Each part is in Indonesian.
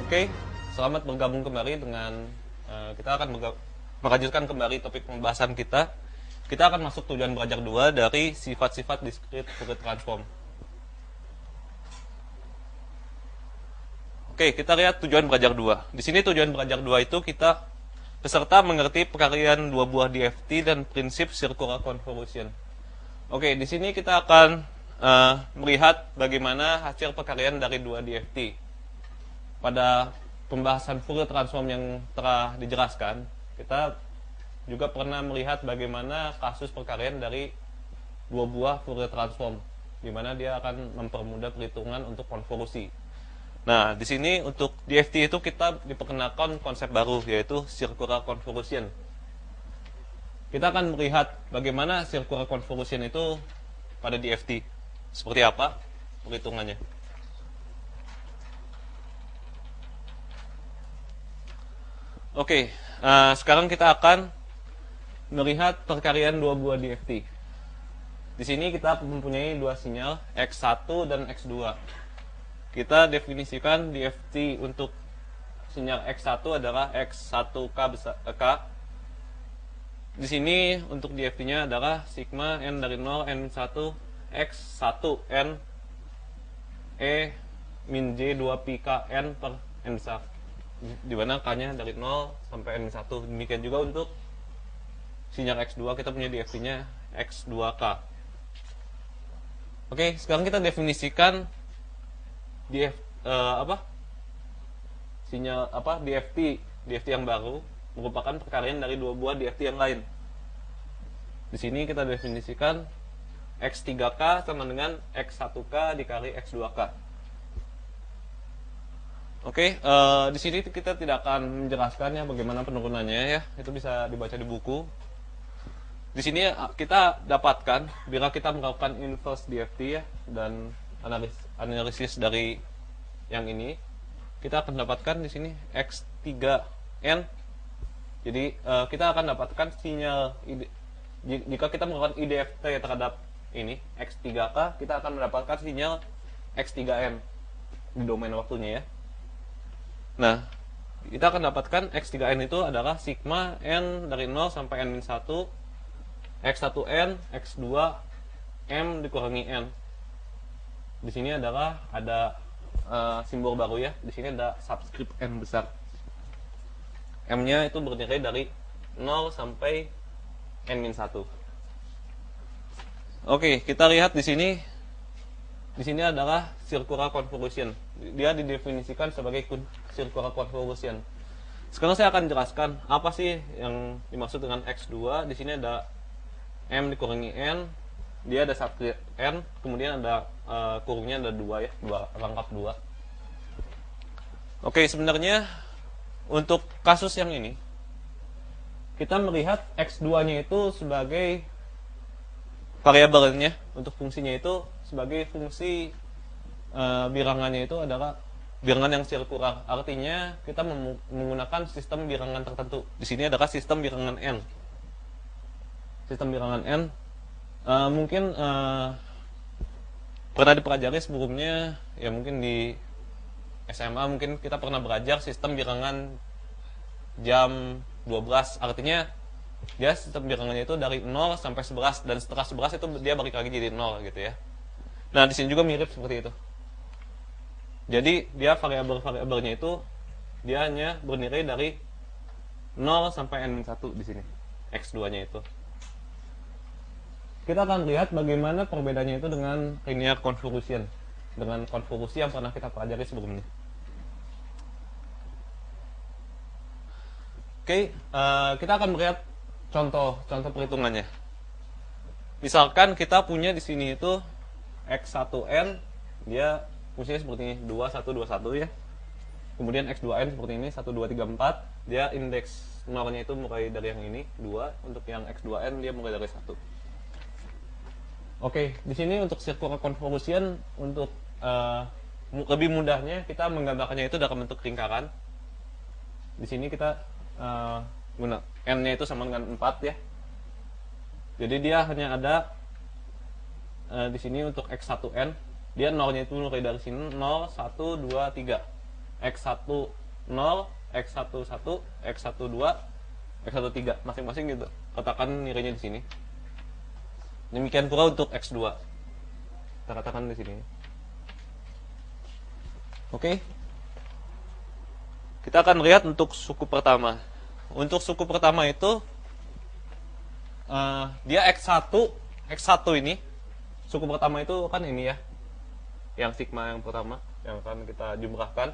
Oke, selamat bergabung kembali dengan kita akan melanjutkan kembali topik pembahasan kita. Kita akan masuk tujuan belajar 2 dari sifat-sifat discrete Fourier transform. Oke, kita lihat tujuan belajar 2. Di sini tujuan belajar 2 itu kita peserta mengerti perkalian dua buah DFT dan prinsip circular convolution. Oke, di sini kita akan melihat bagaimana hasil perkalian dari dua DFT. Pada pembahasan Fourier transform yang telah dijelaskan, kita juga pernah melihat bagaimana kasus perkalian dari dua buah Fourier transform, di mana dia akan mempermudah perhitungan untuk konvolusi. Nah, di sini untuk DFT itu kita diperkenalkan konsep baru, yaitu circular convolution. Kita akan melihat bagaimana circular convolution itu pada DFT. Seperti apa perhitungannya. Oke, sekarang kita akan melihat perkalian dua buah DFT. Di sini kita mempunyai dua sinyal, X1 dan X2. Kita definisikan DFT untuk sinyal X1 adalah X1K besar K. Di sini untuk DFT-nya adalah sigma n dari 0 n1 X1 n E min J 2 pi K n per n besar, di mana K-nya dari 0 sampai n-1. Demikian juga untuk sinyal X2, kita punya DFT-nya X2K. Oke, sekarang kita definisikan DFT yang baru merupakan perkalian dari dua buah DFT yang lain. Di sini kita definisikan X3K sama dengan X1K dikali X2K. Oke, di sini kita tidak akan menjelaskannya bagaimana penurunannya ya, itu bisa dibaca di buku. Di sini kita dapatkan bila kita melakukan inverse DFT ya dan analisis dari yang ini, kita akan dapatkan di sini X3N. Jadi kita akan dapatkan sinyal jika kita melakukan IDFT terhadap ini X3K, kita akan mendapatkan sinyal X3N di domain waktunya ya. Nah, kita akan dapatkan X3N itu adalah sigma N dari 0 sampai N-1 X1N X2 M dikurangi N. Di sini adalah ada simbol baru ya. Di sini ada subscript N besar. M-nya itu bernilai dari 0 sampai N-1. Oke, kita lihat di sini. Di sini adalah circular convolution. Dia didefinisikan sebagai circular convolution. Sekarang saya akan jelaskan apa sih yang dimaksud dengan X2. Di sini ada M dikurangi N. Dia ada subscript N, kemudian ada kurungnya ada 2 ya, rangkap 2. Oke, sebenarnya untuk kasus yang ini kita melihat X2-nya itu sebagai variabelnya, untuk fungsinya itu sebagai fungsi bilangannya itu adalah bilangan yang sirkular. Artinya kita menggunakan sistem bilangan tertentu. Di sini adalah sistem bilangan N. Sistem bilangan N mungkin pernah dipelajari sebelumnya ya, mungkin di SMA mungkin kita pernah belajar sistem bilangan jam 12. Artinya dia sistem bilangannya itu dari 0 sampai 11 dan setelah 11 itu dia balik lagi jadi 0 gitu ya. Nah, di sini juga mirip seperti itu. Jadi dia variabel-variabelnya itu dia hanya bernilai dari 0 sampai N-1 di sini. X2-nya itu. Kita akan lihat bagaimana perbedaannya itu dengan linear convolution, dengan konvolusi yang pernah kita pelajari sebelumnya. Oke, kita akan melihat contoh perhitungannya. Misalkan kita punya di sini itu X1N, dia fungsinya seperti ini, 2, 1, 2, 1 ya. Kemudian X2N seperti ini, 1, 2, 3, 4. Dia indeks nolnya itu mulai dari yang ini, 2. Untuk yang X2N dia mulai dari 1. Oke, di sini untuk circular convolution, untuk lebih mudahnya kita menggambarkannya itu dalam bentuk lingkaran. Di sini kita guna N-nya itu sama dengan 4 ya. Jadi dia hanya ada di sini untuk X1N, dia nolnya itu mulai dari sini 0, 1, 2, 3. X1 0, X1 1, X1 2, X1 3 masing-masing gitu. Katakan nilainya di sini. Demikian pula untuk X2. Kita katakan di sini. Oke. Kita akan lihat untuk suku pertama. Untuk suku pertama itu dia X1 ini suku pertama itu kan ini ya, yang sigma yang pertama yang akan kita jumlahkan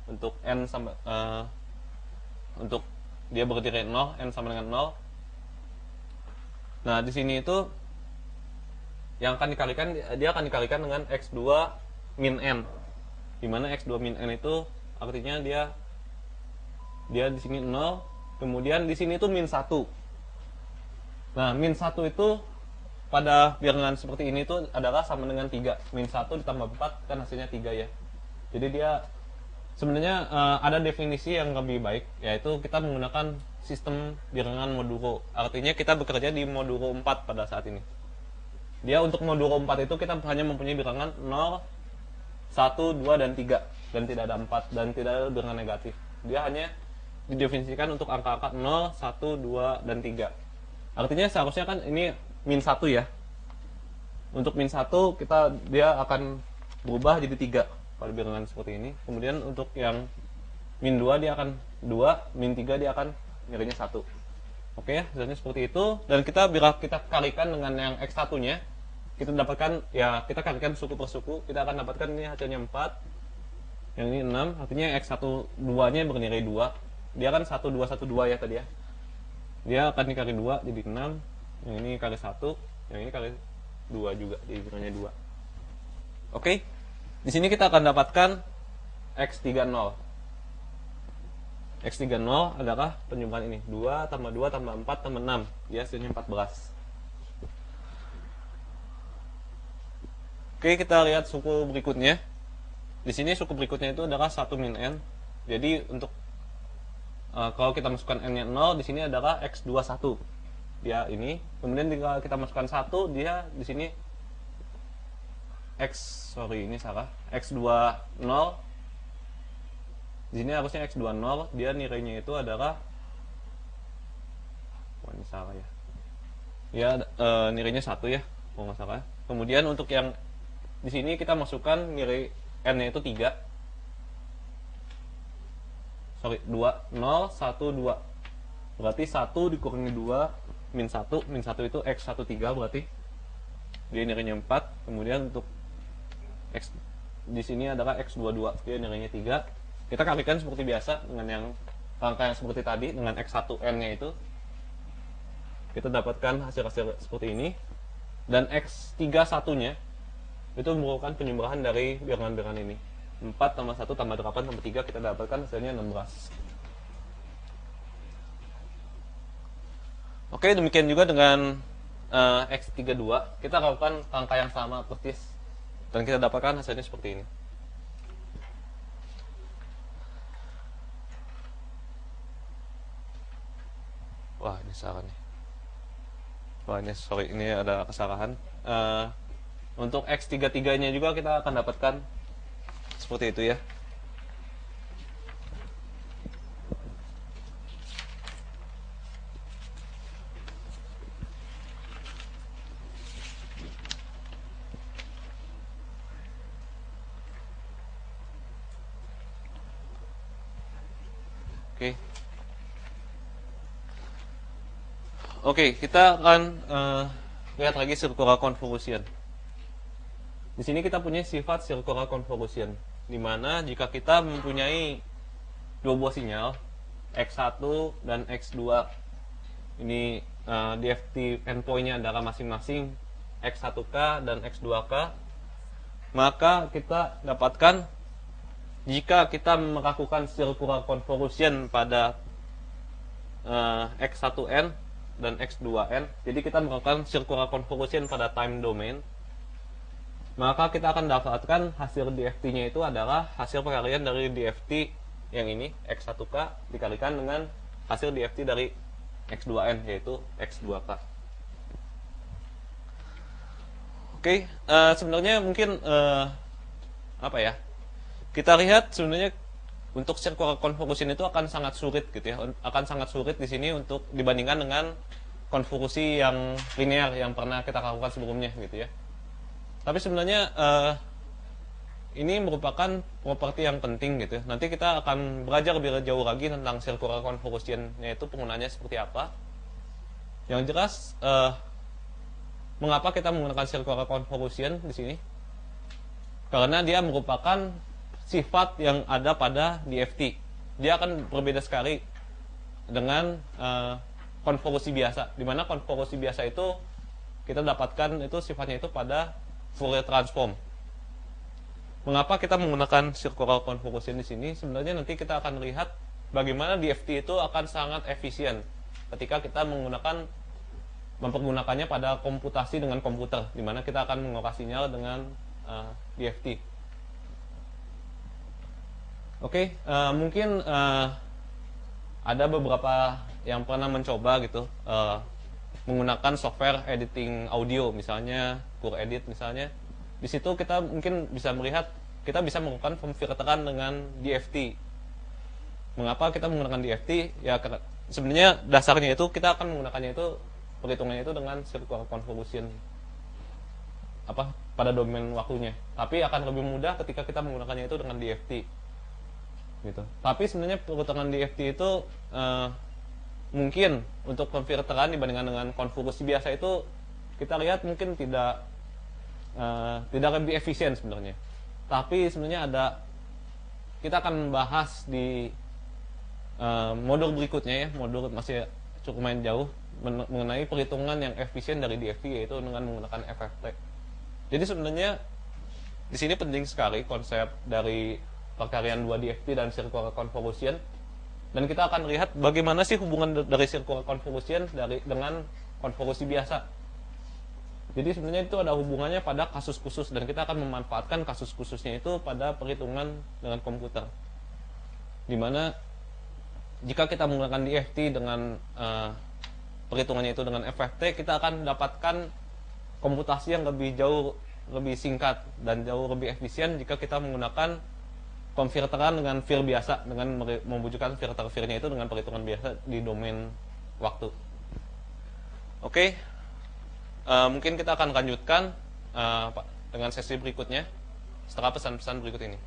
untuk n sama untuk dia berdiri 0, n sama dengan 0. Nah di sini itu yang akan dikalikan, dia akan dikalikan dengan x2 min n, dimana x2 min n itu artinya dia di sini 0, kemudian di sini itu min 1. Nah, min 1 itu pada bilangan seperti ini itu adalah sama dengan 3. Min 1 ditambah 4 kan hasilnya 3 ya. Jadi dia sebenarnya ada definisi yang lebih baik, yaitu kita menggunakan sistem bilangan modulo. Artinya kita bekerja di modulo 4 pada saat ini. Dia untuk modulo 4 itu kita hanya mempunyai bilangan 0, 1, 2, dan 3. Dan tidak ada 4, dan tidak ada bilangan negatif. Dia hanya didefinisikan untuk angka-angka 0, 1, 2, dan 3. Artinya seharusnya kan ini min 1 ya. Untuk min 1 dia akan berubah jadi 3 pada bilangan seperti ini. Kemudian untuk yang min 2 dia akan 2, min 3 dia akan nilainya 1. Oke ya, misalnya seperti itu. Dan bila kita kalikan dengan yang X1-nya, kita dapatkan, ya kita kalikan suku per suku, kita akan dapatkan ini hasilnya 4, yang ini 6, artinya X1 2-nya bernilai 2. Dia kan 1, 2, 1, 2 ya tadi ya. Dia akan dikali 2 jadi 6, yang ini kali 1, yang ini kali 2 juga, jadi nilainya 2. Oke, di sini kita akan dapatkan X30. X30 adalah penjumlahan ini, 2 tambah 2 tambah 4 tambah 6, dia hasilnya 14. Oke, kita lihat suku berikutnya. Di sini suku berikutnya itu adalah 1 min n. Jadi untuk kalau kita masukkan n-nya 0, di sini adalah x21. Dia ini. Kemudian jika kita masukkan 1, dia di sini ini salah. X20. Di sini harusnya x20, dia nilainya itu adalah ini salah ya. Ya nilainya 1 ya, kalau nggak salah. Kemudian untuk yang di sini kita masukkan nilai n-nya itu 3. 2, 0, 1, 2. Berarti 1 dikurangi 2, min 1. Min 1 itu X13 berarti. Dia nilainya 4. Kemudian untuk X di sini adalah X22. Dia nilainya 3. Kita kalikan seperti biasa dengan yang angka yang seperti tadi, dengan X1N-nya itu. Kita dapatkan hasil-hasil seperti ini. Dan X31-nya itu merupakan penjumlahan dari bilangan-bilangan ini. 4 tambah 1 tambah 8 tambah 3, kita dapatkan hasilnya 16. Oke, demikian juga dengan X32. Kita lakukan angka yang sama persis, dan kita dapatkan hasilnya seperti ini. Wah, ini salah nih. Wah, ini sorry, ini ada kesalahan. Untuk X33-nya juga kita akan dapatkan seperti itu ya. Oke, kita akan lihat lagi circular convolution. Di sini kita punya sifat circular convolution, di mana jika kita mempunyai dua buah sinyal X1 dan X2, ini DFT endpoint-nya adalah masing-masing X1K dan X2K, maka kita dapatkan jika kita melakukan circular convolution pada X1N dan X2N, jadi kita melakukan circular convolution pada time domain, maka kita akan dapatkan hasil DFT-nya itu adalah hasil perkalian dari DFT yang ini X1K dikalikan dengan hasil DFT dari X2N, yaitu X2K. Oke, sebenarnya mungkin apa ya, kita lihat sebenarnya untuk circular convolution itu akan sangat sulit gitu ya, akan sangat sulit di sini untuk dibandingkan dengan konvolusi yang linear yang pernah kita lakukan sebelumnya gitu ya. Tapi sebenarnya ini merupakan properti yang penting gitu ya. Nanti kita akan belajar lebih jauh lagi tentang circular convolution, yaitu penggunaannya seperti apa. Yang jelas mengapa kita menggunakan circular convolution di sini? Karena dia merupakan sifat yang ada pada DFT. Dia akan berbeda sekali dengan konvolusi biasa. Dimana konvolusi biasa itu kita dapatkan itu sifatnya itu pada Fourier transform. Mengapa kita menggunakan circular convolution di sini? Sebenarnya nanti kita akan lihat bagaimana DFT itu akan sangat efisien ketika kita mempergunakannya pada komputasi dengan komputer, dimana kita akan mengokasinya dengan DFT. Oke, mungkin ada beberapa yang pernah mencoba gitu menggunakan software editing audio, misalnya CurEdit misalnya. Di situ kita mungkin bisa melihat kita bisa melakukan pemfilteran dengan DFT. Mengapa kita menggunakan DFT? Ya sebenarnya dasarnya itu kita akan menggunakannya itu perhitungannya itu dengan circular convolution pada domain waktunya. Tapi akan lebih mudah ketika kita menggunakannya itu dengan DFT. Gitu. Tapi sebenarnya perhitungan DFT itu mungkin untuk pemfilteran dibandingkan dengan konvolusi biasa itu kita lihat mungkin tidak lebih efisien sebenarnya. Tapi sebenarnya kita akan membahas di modul berikutnya ya, modul masih cukup main jauh mengenai perhitungan yang efisien dari DFT, yaitu dengan menggunakan FFT. Jadi sebenarnya di sini penting sekali konsep dari perkalian 2 DFT dan circular convolution, dan kita akan lihat bagaimana sih hubungan dari circular convolution dengan konvolusi biasa. Jadi sebenarnya itu ada hubungannya pada kasus khusus, dan kita akan memanfaatkan kasus khususnya itu pada perhitungan dengan komputer. Dimana jika kita menggunakan DFT dengan perhitungannya itu dengan FFT, kita akan mendapatkan komputasi yang lebih singkat dan jauh lebih efisien jika kita menggunakan pemfilteran dengan Fourier biasa, dengan memwujudkan filter Fourier-nya itu dengan perhitungan biasa di domain waktu. Oke. Mungkin kita akan lanjutkan dengan sesi berikutnya setelah pesan-pesan berikut ini.